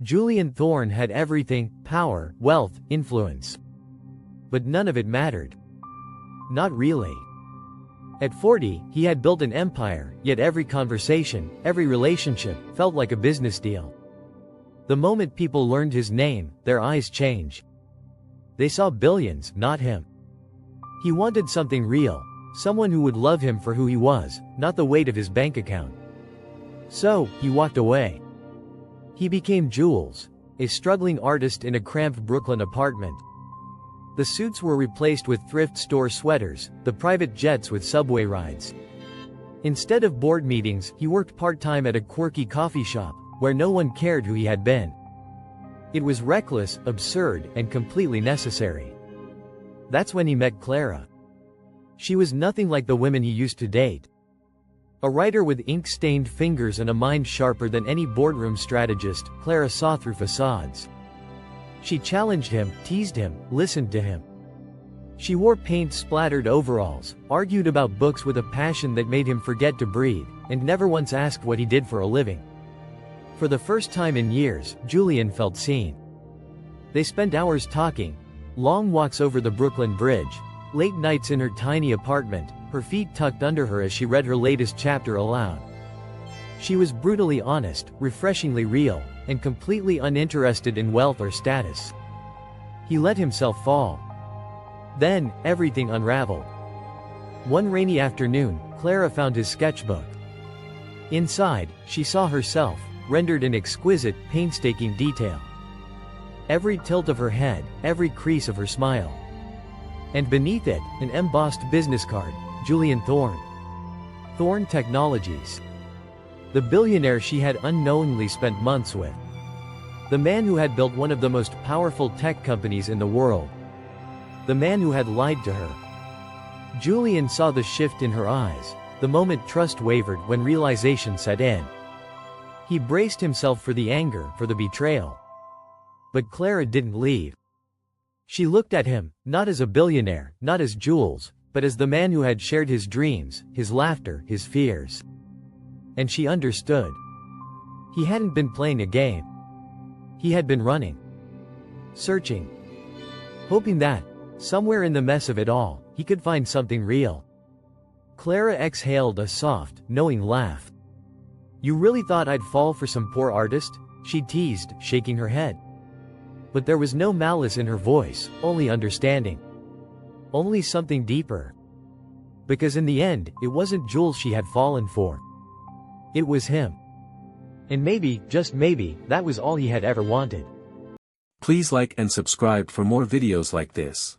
Julian Thorne had everything: power, wealth, influence. But none of it mattered. Not really. At 40, he had built an empire, yet every conversation, every relationship, felt like a business deal. The moment people learned his name, their eyes changed. They saw billions, not him. He wanted something real, someone who would love him for who he was, not the weight of his bank account. So, he walked away. He became Jules, a struggling artist in a cramped Brooklyn apartment. The suits were replaced with thrift store sweaters, the private jets with subway rides. Instead of board meetings, he worked part-time at a quirky coffee shop, where no one cared who he had been. It was reckless, absurd, and completely necessary. That's when he met Clara. She was nothing like the women he used to date. A writer with ink-stained fingers and a mind sharper than any boardroom strategist, Clara saw through facades. She challenged him, teased him, listened to him. She wore paint-splattered overalls, argued about books with a passion that made him forget to breathe, and never once asked what he did for a living. For the first time in years, Julian felt seen. They spent hours talking. Long walks over the Brooklyn Bridge. Late nights in her tiny apartment, her feet tucked under her as she read her latest chapter aloud. She was brutally honest, refreshingly real, and completely uninterested in wealth or status. He let himself fall. Then, everything unraveled. One rainy afternoon, Clara found his sketchbook. Inside, she saw herself, rendered in exquisite, painstaking detail. Every tilt of her head, every crease of her smile. And beneath it, an embossed business card: Julian Thorne. Thorne Technologies. The billionaire she had unknowingly spent months with. The man who had built one of the most powerful tech companies in the world. The man who had lied to her. Julian saw the shift in her eyes, the moment trust wavered when realization set in. He braced himself for the anger, for the betrayal. But Clara didn't leave. She looked at him, not as a billionaire, not as Jules, but as the man who had shared his dreams, his laughter, his fears. And she understood. He hadn't been playing a game. He had been running. Searching. Hoping that, somewhere in the mess of it all, he could find something real. Clara exhaled a soft, knowing laugh. "You really thought I'd fall for some poor artist?" she teased, shaking her head. But there was no malice in her voice, only understanding. Only something deeper. Because in the end, it wasn't Jules she had fallen for. It was him. And maybe, just maybe, that was all he had ever wanted. Please like and subscribe for more videos like this.